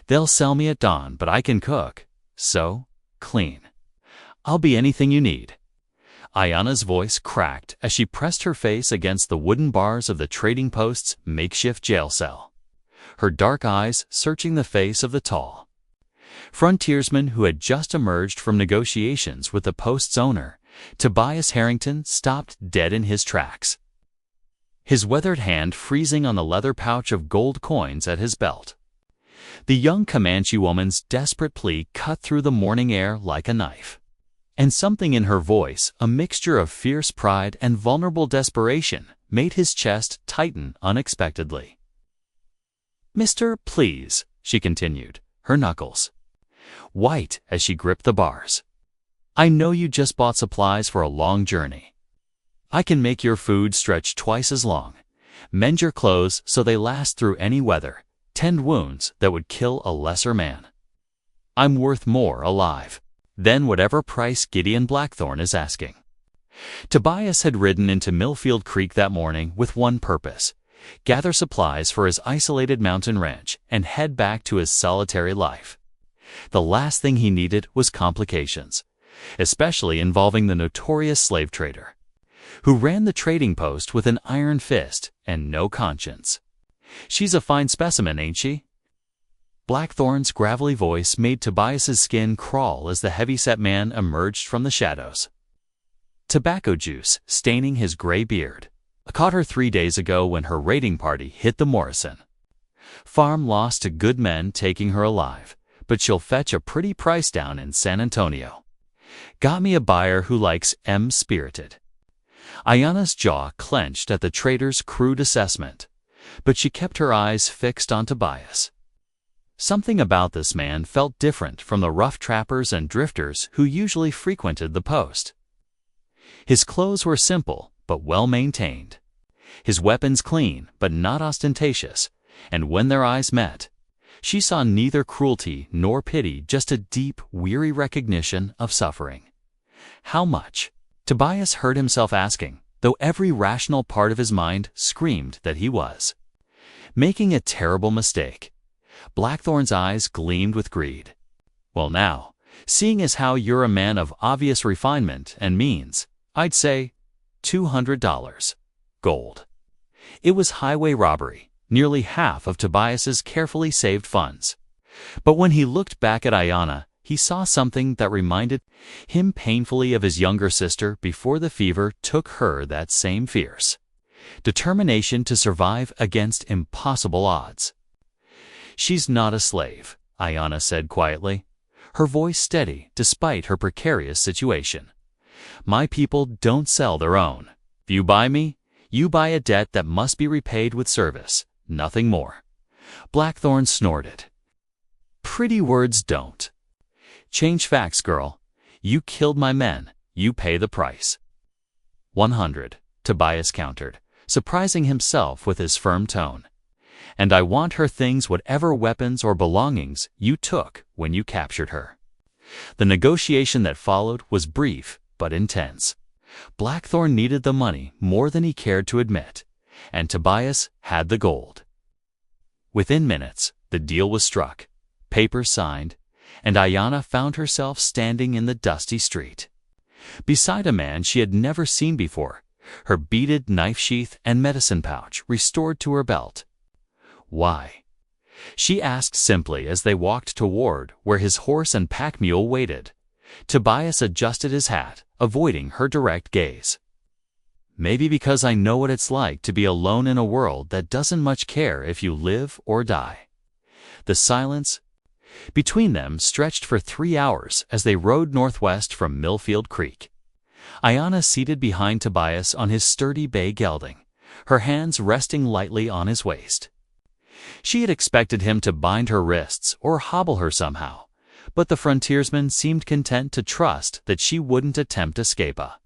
They'll sell me at dawn, but I can cook. So, clean. I'll be anything you need." Ayana's voice cracked as she pressed her face against the wooden bars of the trading post's makeshift jail cell, her dark eyes searching the face of the tall frontiersman who had just emerged from negotiations with the post's owner. Tobias Harrington stopped dead in his tracks, his weathered hand freezing on the leather pouch of gold coins at his belt. The young Comanche woman's desperate plea cut through the morning air like a knife, and something in her voice, a mixture of fierce pride and vulnerable desperation, made his chest tighten unexpectedly. "Mister, please," she continued, her knuckles white as she gripped the bars. "I know you just bought supplies for a long journey. I can make your food stretch twice as long, mend your clothes so they last through any weather, tend wounds that would kill a lesser man. I'm worth more alive than whatever price Gideon Blackthorne is asking." Tobias had ridden into Millfield Creek that morning with one purpose: gather supplies for his isolated mountain ranch and head back to his solitary life. The last thing he needed was complications, especially involving the notorious slave trader, who ran the trading post with an iron fist and no conscience. "She's a fine specimen, ain't she?" Blackthorne's gravelly voice made Tobias's skin crawl as the heavy-set man emerged from the shadows, tobacco juice staining his gray beard. "I caught her 3 days ago when her raiding party hit the Morrison farm, lost to good men taking her alive, but she'll fetch a pretty price down in San Antonio. Got me a buyer who likes spirited." Ayana's jaw clenched at the trader's crude assessment, but she kept her eyes fixed on Tobias. Something about this man felt different from the rough trappers and drifters who usually frequented the post. His clothes were simple but well-maintained, his weapons clean but not ostentatious, and when their eyes met, she saw neither cruelty nor pity, just a deep, weary recognition of suffering. "How much?" Tobias heard himself asking, though every rational part of his mind screamed that he was making a terrible mistake. Blackthorne's eyes gleamed with greed. "Well now, seeing as how you're a man of obvious refinement and means, I'd say $200. Gold." It was highway robbery, nearly half of Tobias's carefully saved funds. But when he looked back at Ayana, he saw something that reminded him painfully of his younger sister before the fever took her, that same fierce determination to survive against impossible odds. "She's not a slave," Ayana said quietly, her voice steady despite her precarious situation. "My people don't sell their own. If you buy me, you buy a debt that must be repaid with service, nothing more." Blackthorne snorted. "Pretty words don't change facts, girl. You killed my men, you pay the price." 100, Tobias countered, surprising himself with his firm tone. "And I want her things, whatever weapons or belongings you took when you captured her." The negotiation that followed was brief but intense. Blackthorne needed the money more than he cared to admit, and Tobias had the gold. Within minutes, the deal was struck, papers signed, and Ayana found herself standing in the dusty street, beside a man she had never seen before, her beaded knife sheath and medicine pouch restored to her belt. "Why?" she asked simply as they walked toward where his horse and pack mule waited. Tobias adjusted his hat, avoiding her direct gaze. "Maybe because I know what it's like to be alone in a world that doesn't much care if you live or die." The silence between them stretched for 3 hours as they rode northwest from Millfield Creek. Ayana seated behind Tobias on his sturdy bay gelding, her hands resting lightly on his waist. She had expected him to bind her wrists or hobble her somehow, but the frontiersman seemed content to trust that she wouldn't attempt escape. A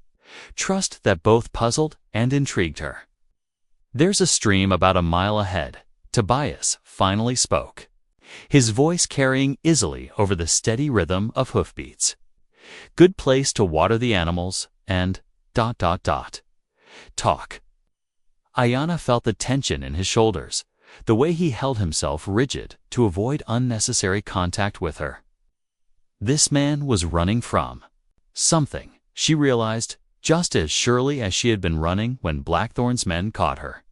trust that both puzzled and intrigued her. "There's a stream about a mile ahead," Tobias finally spoke, his voice carrying easily over the steady rhythm of hoofbeats. "Good place to water the animals and ... talk." Ayana felt the tension in his shoulders, the way he held himself rigid to avoid unnecessary contact with her. This man was running from something, she realized, just as surely as she had been running when Blackthorn's men caught her.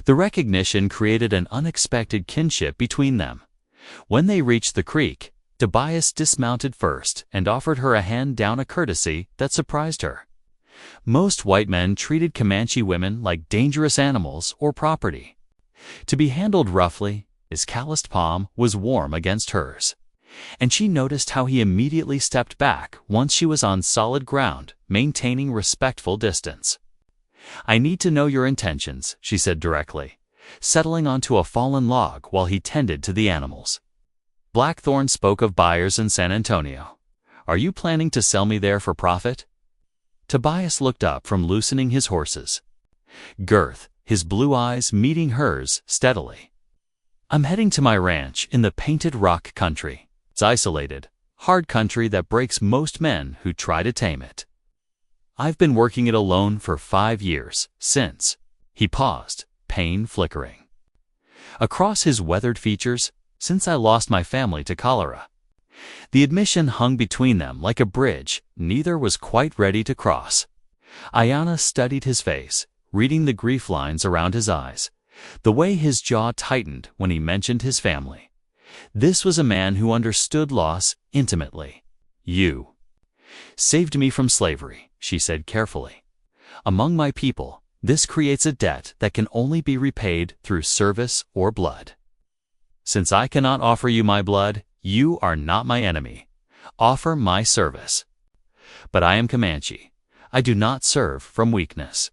The recognition created an unexpected kinship between them. When they reached the creek, Tobias dismounted first and offered her a hand down, a courtesy that surprised her. Most white men treated Comanche women like dangerous animals or property. To be handled roughly, his calloused palm was warm against hers, and she noticed how he immediately stepped back once she was on solid ground, maintaining respectful distance. "I need to know your intentions," she said directly, settling onto a fallen log while he tended to the animals. "Blackthorn spoke of buyers in San Antonio. Are you planning to sell me there for profit?" Tobias looked up from loosening his horses. Girth, his blue eyes meeting hers steadily. "I'm heading to my ranch in the Painted Rock country. It's isolated, hard country that breaks most men who try to tame it. I've been working it alone for 5 years, since—" He paused, pain flickering across his weathered features, "since I lost my family to cholera." The admission hung between them like a bridge neither was quite ready to cross. Ayanna studied his face, reading the grief lines around his eyes, the way his jaw tightened when he mentioned his family. This was a man who understood loss intimately. "You saved me from slavery," she said carefully. "Among my people, this creates a debt that can only be repaid through service or blood. Since I cannot offer you my blood, you are not my enemy. Offer my service." "But I am Comanche. I do not serve from weakness."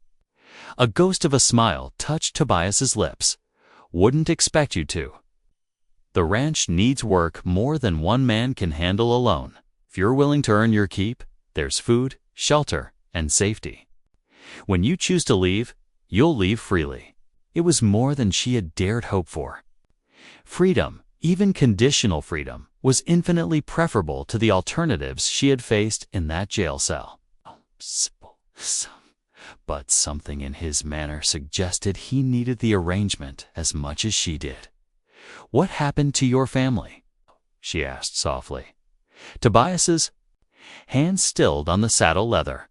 A ghost of a smile touched Tobias's lips. "Wouldn't expect you to. The ranch needs work more than one man can handle alone. If you're willing to earn your keep, there's food, shelter, and safety. When you choose to leave, you'll leave freely." It was more than she had dared hope for. Freedom, even conditional freedom, was infinitely preferable to the alternatives she had faced in that jail cell. But something in his manner suggested he needed the arrangement as much as she did. "What happened to your family?" she asked softly. Tobias's hands stilled on the saddle leather.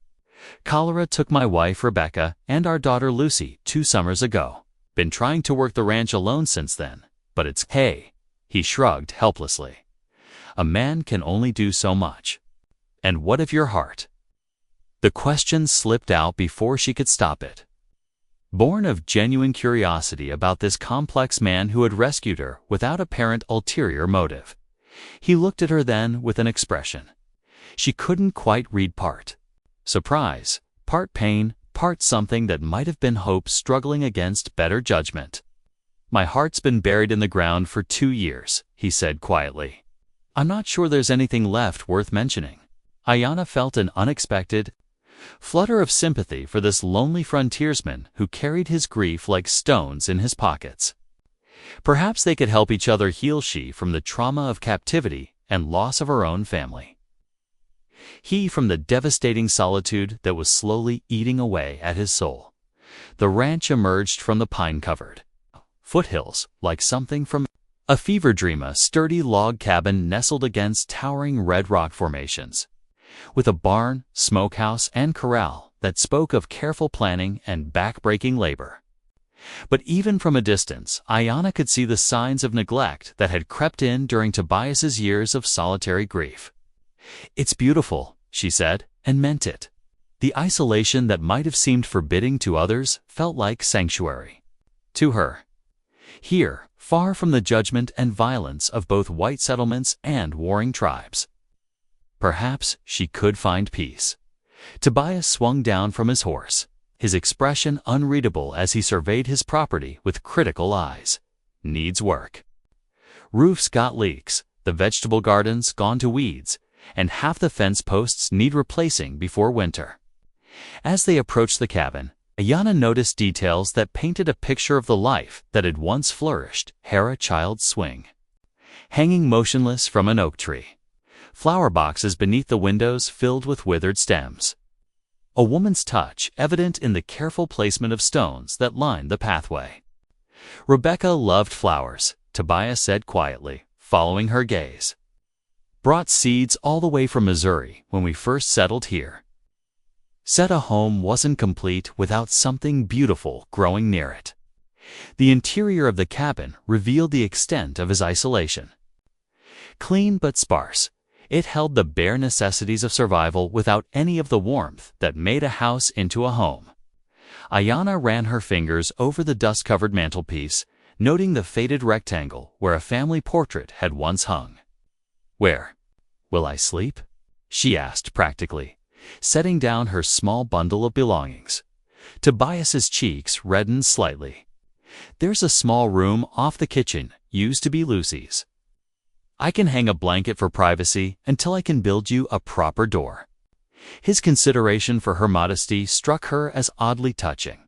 "Cholera took my wife Rebecca and our daughter Lucy 2 summers ago. Been trying to work the ranch alone since then, but it's— Hey," he shrugged helplessly. "A man can only do so much. And what of your heart?" The question slipped out before she could stop it. Born of genuine curiosity about this complex man who had rescued her without apparent ulterior motive. He looked at her then with an expression she couldn't quite read, part surprise, part pain, part something that might have been hope struggling against better judgment. "My heart's been buried in the ground for 2 years, he said quietly. "I'm not sure there's anything left worth mentioning." Ayanna felt an unexpected flutter of sympathy for this lonely frontiersman who carried his grief like stones in his pockets. Perhaps they could help each other heal she from the trauma of captivity and loss of her own family. He from the devastating solitude that was slowly eating away at his soul. The ranch emerged from the pine-covered foothills like something from a fever dream, a sturdy log cabin nestled against towering red rock formations, with a barn, smokehouse, and corral that spoke of careful planning and back-breaking labor. But even from a distance, Ayanna could see the signs of neglect that had crept in during Tobias's years of solitary grief. "It's beautiful," she said, and meant it. The isolation that might have seemed forbidding to others felt like sanctuary to her. Here, far from the judgment and violence of both white settlements and warring tribes, perhaps she could find peace. Tobias swung down from his horse, his expression unreadable as he surveyed his property with critical eyes. "Needs work. Roofs got leaks, the vegetable gardens gone to weeds, and half the fence posts need replacing before winter." As they approached the cabin, Ayanna noticed details that painted a picture of the life that had once flourished. Hair a child's swing, hanging motionless from an oak tree, flower boxes beneath the windows filled with withered stems. A woman's touch evident in the careful placement of stones that lined the pathway. Rebecca loved flowers, Tobias said quietly, following her gaze. Brought seeds all the way from Missouri when we first settled here. Said a home wasn't complete without something beautiful growing near it. The interior of the cabin revealed the extent of his isolation. Clean but sparse, it held the bare necessities of survival without any of the warmth that made a house into a home. Ayanna ran her fingers over the dust-covered mantelpiece, noting the faded rectangle where a family portrait had once hung. "Where will I sleep?" she asked practically, setting down her small bundle of belongings. Tobias's cheeks reddened slightly. "There's a small room off the kitchen, used to be Lucy's. I can hang a blanket for privacy until I can build you a proper door." His consideration for her modesty struck her as oddly touching.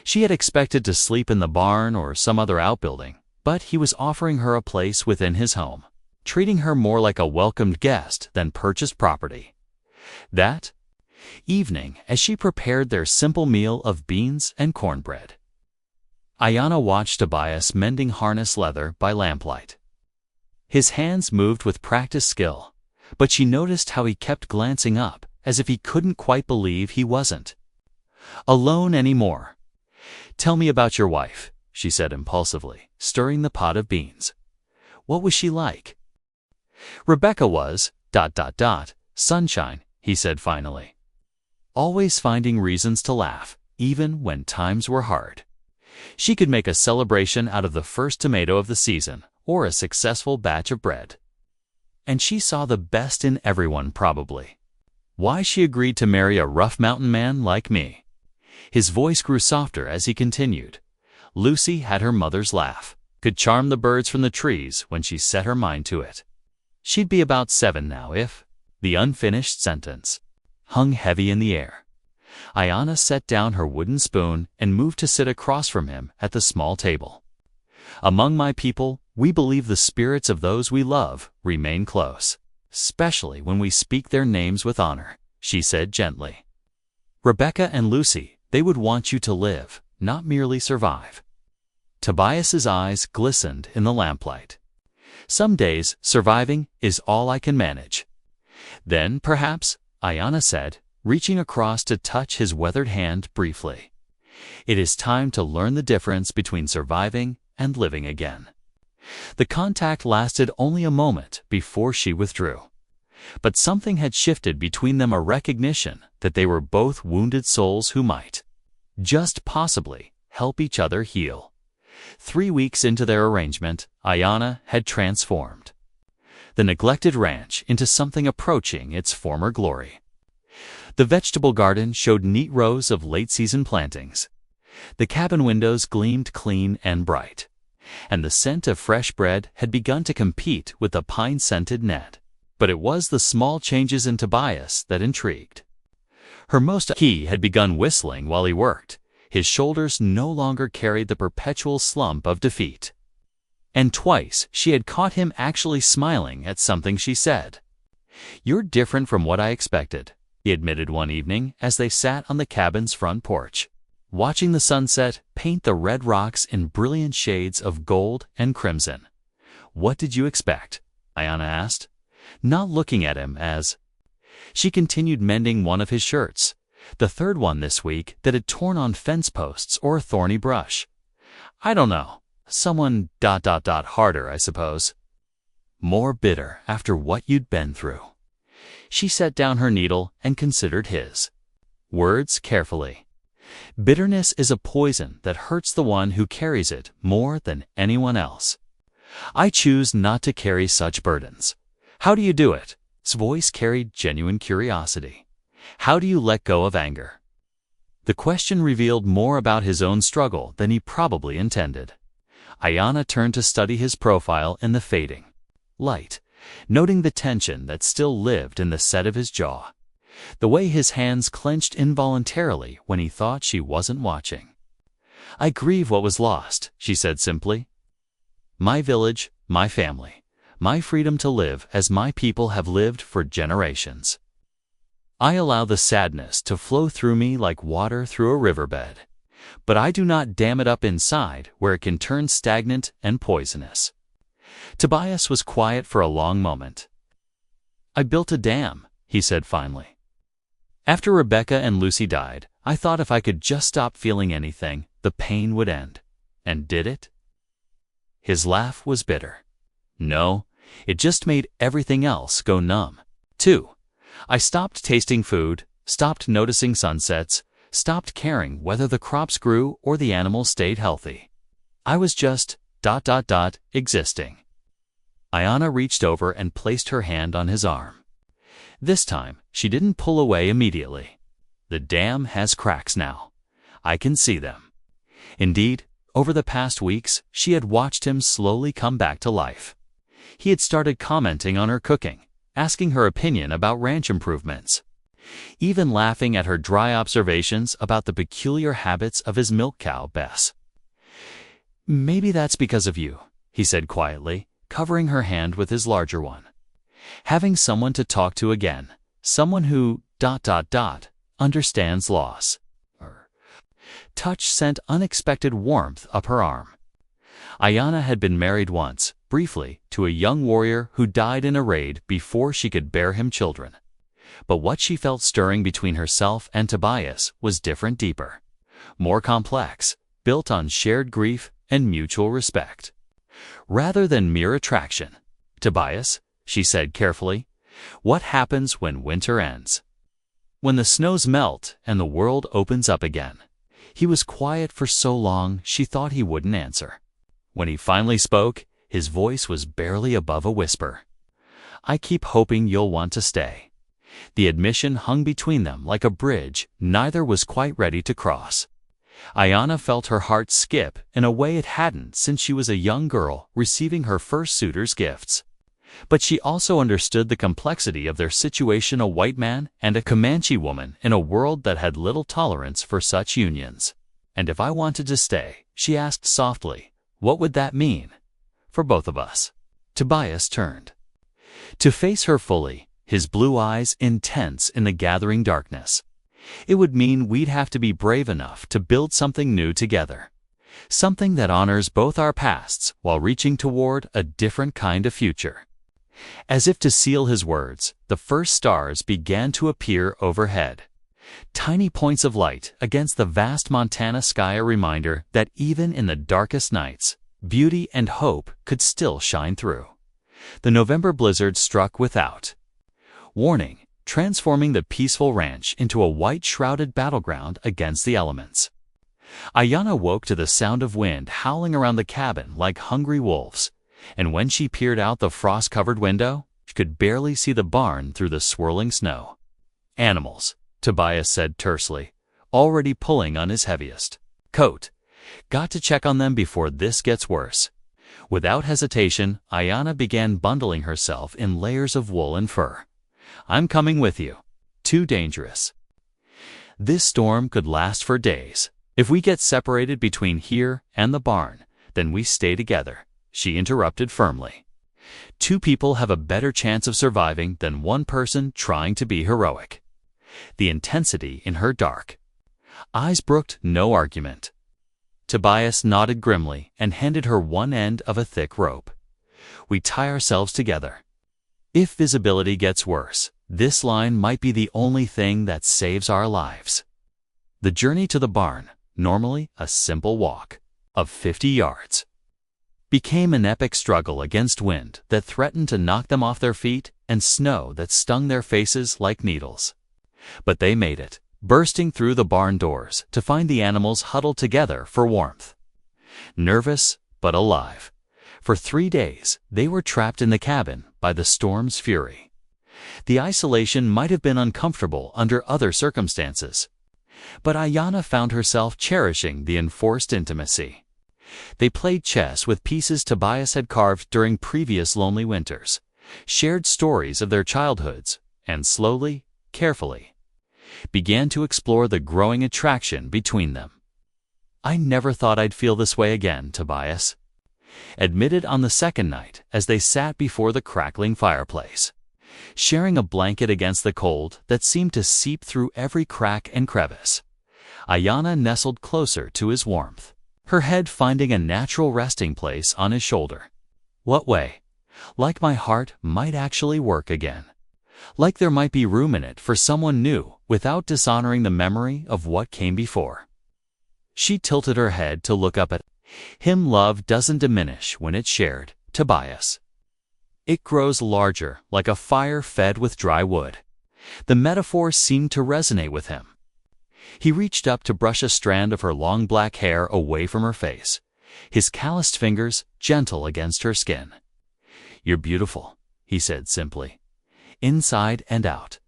She had expected to sleep in the barn or some other outbuilding, but he was offering her a place within his home, treating her more like a welcomed guest than purchased property. That evening, as she prepared their simple meal of beans and cornbread, Ayanna watched Tobias mending harness leather by lamplight. His hands moved with practiced skill, but she noticed how he kept glancing up, as if he couldn't quite believe he wasn't alone anymore. "Tell me about your wife," she said impulsively, stirring the pot of beans. "What was she like?" "Rebecca was, sunshine," he said finally. "Always finding reasons to laugh, even when times were hard. She could make a celebration out of the first tomato of the season, or a successful batch of bread. And she saw the best in everyone, probably. Why she agreed to marry a rough mountain man like me." His voice grew softer as he continued. "Lucy had her mother's laugh, could charm the birds from the trees when she set her mind to it. She'd be about 7 now if—" The unfinished sentence hung heavy in the air. Ayanna set down her wooden spoon and moved to sit across from him at the small table. "Among my people, we believe the spirits of those we love remain close, especially when we speak their names with honor," she said gently. "Rebecca and Lucy, they would want you to live, not merely survive." Tobias's eyes glistened in the lamplight. "Some days, surviving is all I can manage." "Then, perhaps," Ayanna said, reaching across to touch his weathered hand briefly, "it is time to learn the difference between surviving and living again." The contact lasted only a moment before she withdrew. But something had shifted between them, a recognition that they were both wounded souls who might, just possibly, help each other heal. 3 weeks into their arrangement, Ayanna had transformed the neglected ranch into something approaching its former glory. The vegetable garden showed neat rows of late-season plantings. The cabin windows gleamed clean and bright, and the scent of fresh bread had begun to compete with the pine-scented Ned. But it was the small changes in Tobias that intrigued. Her most he had begun whistling while he worked. His shoulders no longer carried the perpetual slump of defeat. And twice she had caught him actually smiling at something she said. "You're different from what I expected," he admitted one evening as they sat on the cabin's front porch, watching the sunset paint the red rocks in brilliant shades of gold and crimson. "What did you expect?" Ayanna asked, not looking at him as she continued mending one of his shirts, the third one this week that had torn on fence posts or a thorny brush. "I don't know. Someone ... harder, I suppose. More bitter after what you'd been through." She set down her needle and considered his words carefully. "Bitterness is a poison that hurts the one who carries it more than anyone else. I choose not to carry such burdens." "How do you do it?" His voice carried genuine curiosity. "How do you let go of anger?" The question revealed more about his own struggle than he probably intended. Ayanna turned to study his profile in the fading light, noting the tension that still lived in the set of his jaw, the way his hands clenched involuntarily when he thought she wasn't watching. "I grieve what was lost," she said simply. "My village, my family, my freedom to live as my people have lived for generations. I allow the sadness to flow through me like water through a riverbed, but I do not dam it up inside where it can turn stagnant and poisonous. Tobias was quiet for a long moment. I built a dam, he said finally. After Rebecca and Lucy died, I thought if I could just stop feeling anything, the pain would end. And did it? His laugh was bitter. No, it just made everything else go numb. 2. I stopped tasting food, stopped noticing sunsets, stopped caring whether the crops grew or the animals stayed healthy. I was just ... existing. Ayana reached over and placed her hand on his arm. This time, she didn't pull away immediately. The dam has cracks now. I can see them. Indeed, over the past weeks, she had watched him slowly come back to life. He had started commenting on her cooking, asking her opinion about ranch improvements, even laughing at her dry observations about the peculiar habits of his milk cow, Bess. Maybe that's because of you, he said quietly, covering her hand with his larger one. Having someone to talk to again, someone who ... understands loss. Her touch sent unexpected warmth up her arm. Ayana had been married once, briefly, to a young warrior who died in a raid before she could bear him children. But what she felt stirring between herself and Tobias was different, deeper, more complex, built on shared grief and mutual respect. Rather than mere attraction. Tobias, she said carefully, what happens when winter ends? When the snows melt and the world opens up again. He was quiet for so long she thought he wouldn't answer. When he finally spoke, his voice was barely above a whisper. I keep hoping you'll want to stay. The admission hung between them like a bridge neither was quite ready to cross. Ayana felt her heart skip in a way it hadn't since she was a young girl receiving her first suitor's gifts. But she also understood the complexity of their situation, a white man and a Comanche woman in a world that had little tolerance for such unions. And if I wanted to stay, she asked softly, what would that mean? For both of us. Tobias turned to face her fully, his blue eyes intense in the gathering darkness. It would mean we'd have to be brave enough to build something new together. Something that honors both our pasts while reaching toward a different kind of future. As if to seal his words, the first stars began to appear overhead. Tiny points of light against the vast Montana sky, a reminder that even in the darkest nights, beauty and hope could still shine through. The November blizzard struck without warning, transforming the peaceful ranch into a white-shrouded battleground against the elements. Ayana woke to the sound of wind howling around the cabin like hungry wolves, and when she peered out the frost-covered window, she could barely see the barn through the swirling snow. Animals, Tobias said tersely, already pulling on his heaviest coat. Got to check on them before this gets worse. Without hesitation, Ayana began bundling herself in layers of wool and fur. I'm coming with you. Too dangerous. This storm could last for days. If we get separated between here and the barn, then we stay together, she interrupted firmly. 2 people have a better chance of surviving than 1 person trying to be heroic. The intensity in her dark eyes brooked no argument. Tobias nodded grimly and handed her one end of a thick rope. We tie ourselves together. If visibility gets worse, this line might be the only thing that saves our lives. The journey to the barn, normally a simple walk of 50 yards, became an epic struggle against wind that threatened to knock them off their feet and snow that stung their faces like needles. But they made it, bursting through the barn doors to find the animals huddled together for warmth. Nervous but alive. For 3 days, they were trapped in the cabin by the storm's fury. The isolation might have been uncomfortable under other circumstances, but Ayana found herself cherishing the enforced intimacy. They played chess with pieces Tobias had carved during previous lonely winters, shared stories of their childhoods, and slowly, carefully, began to explore the growing attraction between them. I never thought I'd feel this way again, Tobias admitted on the second night as they sat before the crackling fireplace, sharing a blanket against the cold that seemed to seep through every crack and crevice. Ayana nestled closer to his warmth, her head finding a natural resting place on his shoulder. What way? Like my heart might actually work again. Like there might be room in it for someone new without dishonoring the memory of what came before. She tilted her head to look up at him. Love doesn't diminish when it's shared, Tobias. It grows larger, like a fire fed with dry wood. The metaphor seemed to resonate with him. He reached up to brush a strand of her long black hair away from her face, his calloused fingers gentle against her skin. "You're beautiful," he said simply, inside and out.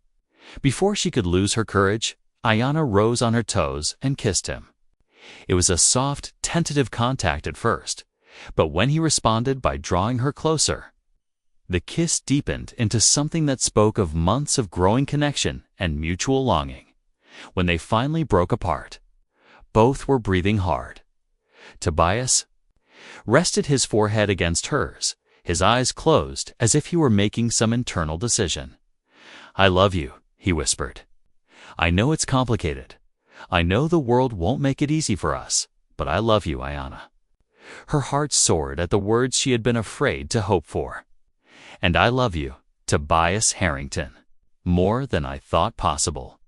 Before she could lose her courage, Ayana rose on her toes and kissed him. It was a soft, tentative contact at first, but when he responded by drawing her closer, the kiss deepened into something that spoke of months of growing connection and mutual longing. When they finally broke apart, both were breathing hard. Tobias rested his forehead against hers, his eyes closed as if he were making some internal decision. "I love you," he whispered. "I know it's complicated. I know the world won't make it easy for us, but I love you, Ayana." Her heart soared at the words she had been afraid to hope for. "And I love you, Tobias Harrington, more than I thought possible."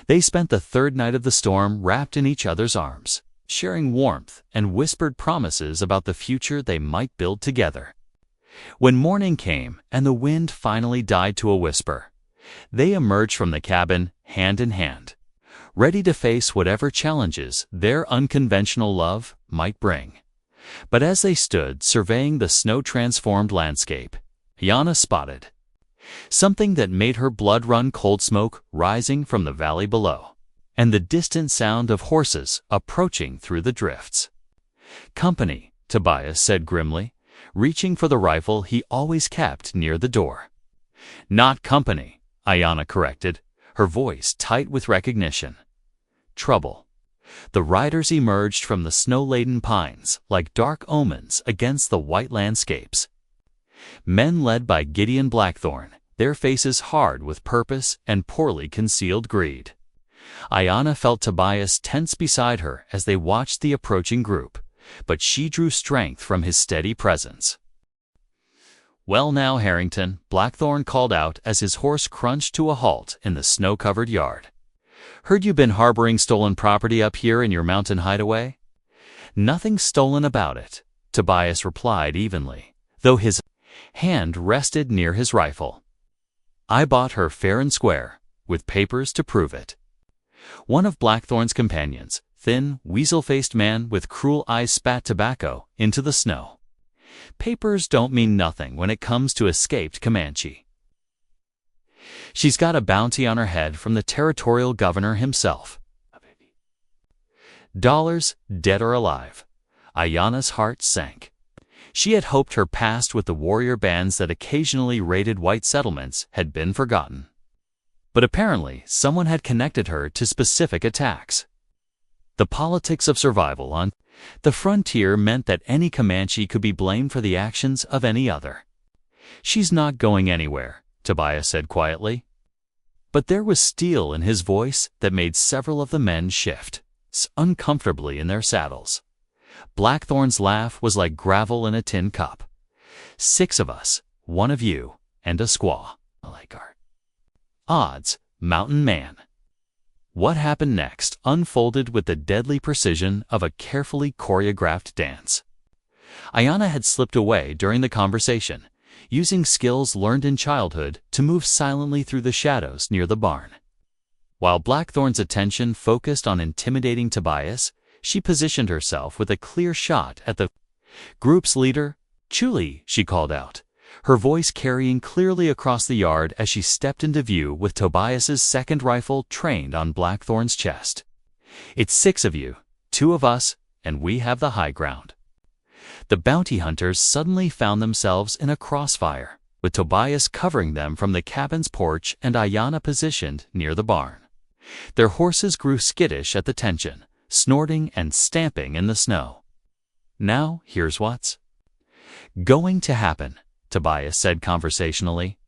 They spent the third night of the storm wrapped in each other's arms, sharing warmth and whispered promises about the future they might build together. When morning came and the wind finally died to a whisper, they emerged from the cabin hand in hand, ready to face whatever challenges their unconventional love might bring. But as they stood surveying the snow-transformed landscape, Ayana spotted something that made her blood run cold: smoke rising from the valley below, and the distant sound of horses approaching through the drifts. "Company," Tobias said grimly, reaching for the rifle he always kept near the door. "Not company," Ayana corrected, her voice tight with recognition. "Trouble." The riders emerged from the snow-laden pines like dark omens against the white landscapes. Men led by Gideon Blackthorn, their faces hard with purpose and poorly concealed greed. Ayana felt Tobias tense beside her as they watched the approaching group, but she drew strength from his steady presence. "Well now, Harrington," Blackthorn called out as his horse crunched to a halt in the snow-covered yard. "Heard you've been harboring stolen property up here in your mountain hideaway?" "Nothing stolen about it," Tobias replied evenly, though his hand rested near his rifle. "I bought her fair and square, with papers to prove it." One of Blackthorn's companions, thin, weasel-faced man with cruel eyes, spat tobacco into the snow. "Papers don't mean nothing when it comes to escaped Comanche. She's got a bounty on her head from the territorial governor himself. Dollars, dead or alive." Ayana's heart sank. She had hoped her past with the warrior bands that occasionally raided white settlements had been forgotten. But apparently someone had connected her to specific attacks. The politics of survival on the frontier meant that any Comanche could be blamed for the actions of any other. "She's not going anywhere," Tobias said quietly. But there was steel in his voice that made several of the men shift uncomfortably in their saddles. Blackthorn's laugh was like gravel in a tin cup. "6 of us, 1 of you, and a squaw. Odds, mountain man." What happened next unfolded with the deadly precision of a carefully choreographed dance. Ayana had slipped away during the conversation, using skills learned in childhood to move silently through the shadows near the barn. While Blackthorn's attention focused on intimidating Tobias, she positioned herself with a clear shot at the group's leader. "Chuli," she called out, her voice carrying clearly across the yard as she stepped into view with Tobias's second rifle trained on Blackthorn's chest. "It's 6 of you, 2 of us, and we have the high ground." The bounty hunters suddenly found themselves in a crossfire, with Tobias covering them from the cabin's porch and Ayana positioned near the barn. Their horses grew skittish at the tension, snorting and stamping in the snow. "Now, here's what's going to happen," Tobias said conversationally,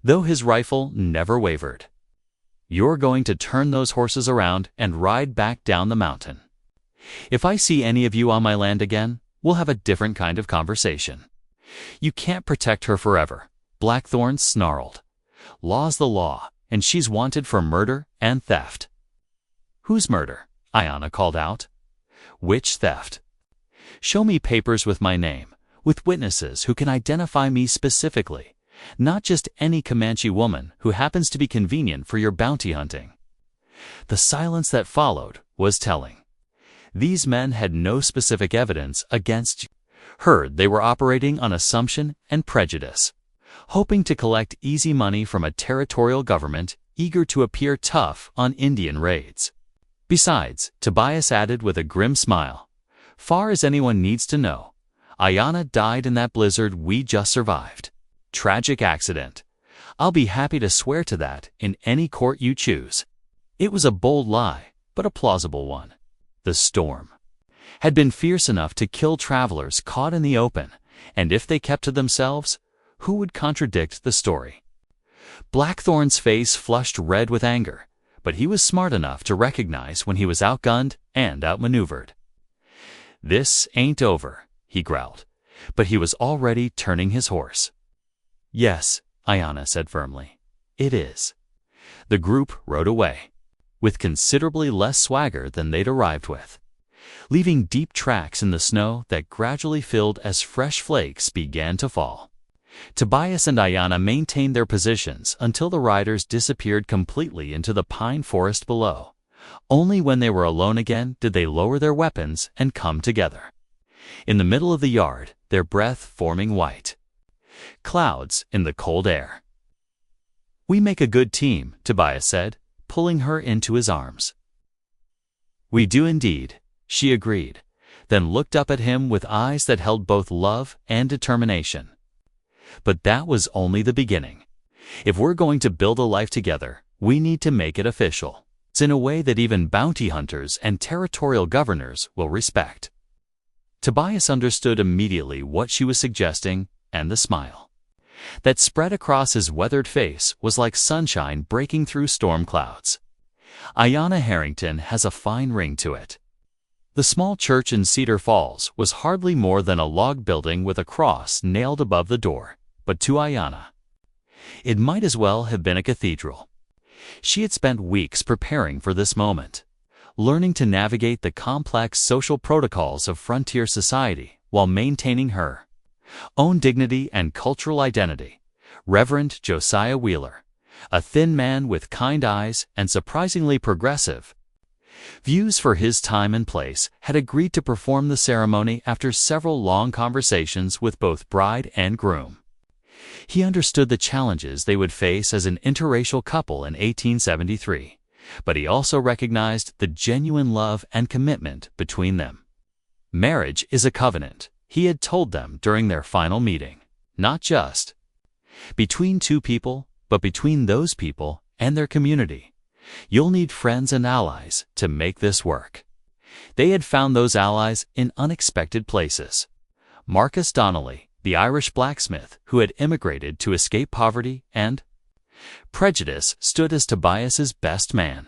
though his rifle never wavered. You're going to turn those horses around and ride back down the mountain. If I see any of you on my land again, we'll have a different kind of conversation. You can't protect her forever, Blackthorn snarled. Law's the law, and she's wanted for murder and theft. Whose murder? Ayanna called out. Which theft? Show me papers with my name, with witnesses who can identify me specifically, not just any Comanche woman who happens to be convenient for your bounty hunting. The silence that followed was telling. These men had no specific evidence against you. Heard they were operating on assumption and prejudice, hoping to collect easy money from a territorial government eager to appear tough on Indian raids. Besides, Tobias added with a grim smile, far as anyone needs to know, Ayanna died in that blizzard we just survived. Tragic accident. I'll be happy to swear to that in any court you choose. It was a bold lie, but a plausible one. The storm had been fierce enough to kill travelers caught in the open, and if they kept to themselves, who would contradict the story? Blackthorn's face flushed red with anger, but he was smart enough to recognize when he was outgunned and outmaneuvered. This ain't over, he growled, but he was already turning his horse. Yes, Ayanna said firmly, it is. The group rode away, with considerably less swagger than they'd arrived with, leaving deep tracks in the snow that gradually filled as fresh flakes began to fall. Tobias and Ayanna maintained their positions until the riders disappeared completely into the pine forest below. Only when they were alone again did they lower their weapons and come together. In the middle of the yard, their breath forming white clouds in the cold air. We make a good team, Tobias said, pulling her into his arms. We do indeed, she agreed, then looked up at him with eyes that held both love and determination. But that was only the beginning. If we're going to build a life together, we need to make it official. It's in a way that even bounty hunters and territorial governors will respect. Tobias understood immediately what she was suggesting, and the smile that spread across his weathered face was like sunshine breaking through storm clouds. Ayanna Harrington has a fine ring to it. The small church in Cedar Falls was hardly more than a log building with a cross nailed above the door, but to Ayanna, it might as well have been a cathedral. She had spent weeks preparing for this moment, learning to navigate the complex social protocols of frontier society while maintaining her own dignity and cultural identity. Reverend Josiah Wheeler, a thin man with kind eyes and surprisingly progressive views for his time and place, had agreed to perform the ceremony after several long conversations with both bride and groom. He understood the challenges they would face as an interracial couple in 1873, but he also recognized the genuine love and commitment between them. Marriage is a covenant, he had told them during their final meeting, not just between two people, but between those people and their community. You'll need friends and allies to make this work. They had found those allies in unexpected places. Marcus Donnelly, the Irish blacksmith who had immigrated to escape poverty and prejudice, stood as Tobias's best man.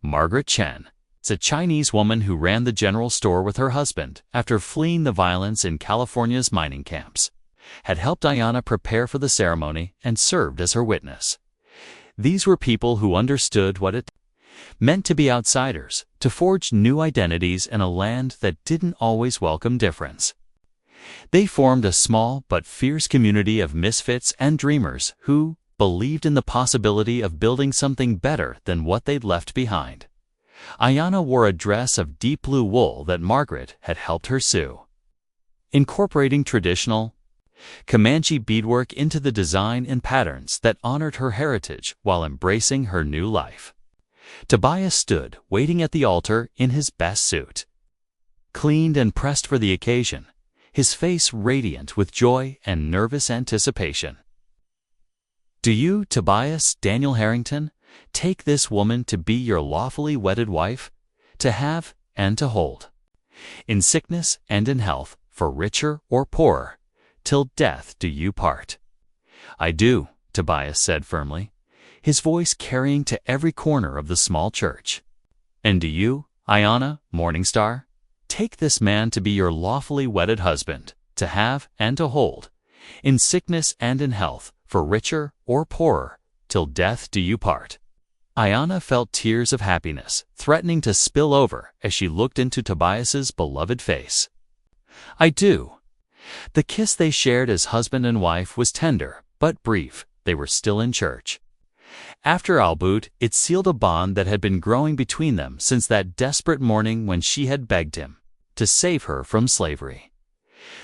Margaret Chen, a Chinese woman who ran the general store with her husband after fleeing the violence in California's mining camps, had helped Ayanna prepare for the ceremony and served as her witness. These were people who understood what it meant to be outsiders, to forge new identities in a land that didn't always welcome difference. They formed a small but fierce community of misfits and dreamers who believed in the possibility of building something better than what they'd left behind. Ayanna wore a dress of deep blue wool that Margaret had helped her sew, incorporating traditional Comanche beadwork into the design and patterns that honored her heritage while embracing her new life. Tobias stood waiting at the altar in his best suit, cleaned and pressed for the occasion, his face radiant with joy and nervous anticipation. Do you, Tobias Daniel Harrington, take this woman to be your lawfully wedded wife, to have and to hold, in sickness and in health, for richer or poorer, till death do you part? I do, Tobias said firmly, his voice carrying to every corner of the small church. "And do you, Ayanna, Morning Star, take this man to be your lawfully wedded husband, to have and to hold, in sickness and in health, for richer or poorer, till death do you part." Ayanna felt tears of happiness threatening to spill over as she looked into Tobias's beloved face. "I do." The kiss they shared as husband and wife was tender, but brief. They were still in church. After Albut, it sealed a bond that had been growing between them since that desperate morning when she had begged him to save her from slavery.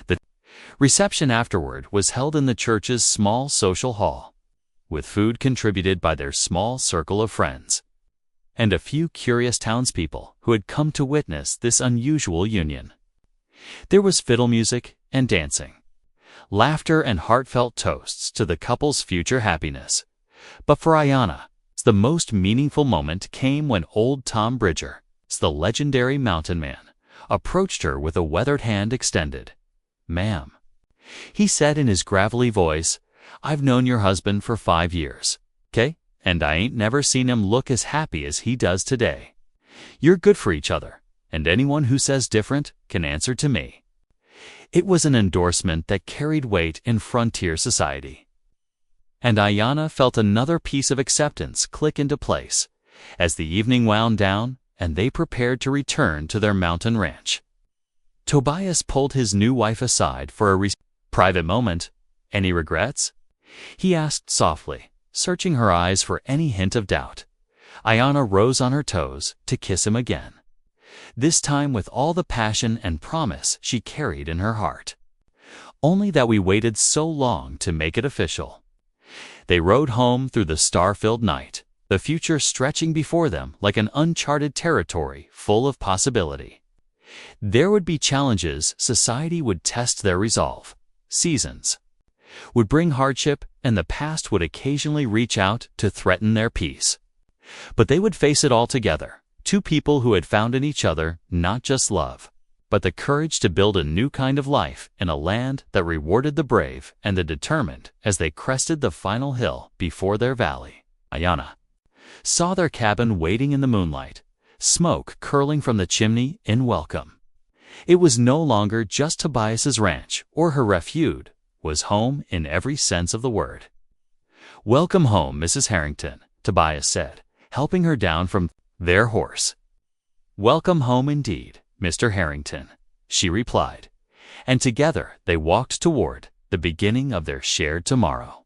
The reception afterward was held in the church's small social hall, with food contributed by their small circle of friends, and a few curious townspeople who had come to witness this unusual union. There was fiddle music and dancing, laughter and heartfelt toasts to the couple's future happiness. But for Ayanna, the most meaningful moment came when old Tom Bridger, the legendary mountain man, approached her with a weathered hand extended. "Ma'am," he said in his gravelly voice, "I've known your husband for 5 years, 'kay? And I ain't never seen him look as happy as he does today. You're good for each other, and anyone who says different can answer to me." It was an endorsement that carried weight in frontier society. And Ayanna felt another piece of acceptance click into place as the evening wound down and they prepared to return to their mountain ranch. Tobias pulled his new wife aside for a private moment. "Any regrets?" he asked softly, searching her eyes for any hint of doubt. Ayanna rose on her toes to kiss him again, this time with all the passion and promise she carried in her heart. "Only that we waited so long to make it official." They rode home through the star-filled night, the future stretching before them like an uncharted territory full of possibility. There would be challenges, society would test their resolve, seasons would bring hardship, and the past would occasionally reach out to threaten their peace. But they would face it all together, two people who had found in each other not just love, but the courage to build a new kind of life in a land that rewarded the brave and the determined as they crested the final hill before their valley. Ayanna saw their cabin waiting in the moonlight, smoke curling from the chimney in welcome. It was no longer just Tobias's ranch or her refuge, was home in every sense of the word. "Welcome home, Mrs. Harrington," Tobias said, helping her down from their horse. "Welcome home indeed, Mr. Harrington," she replied, and together they walked toward the beginning of their shared tomorrow.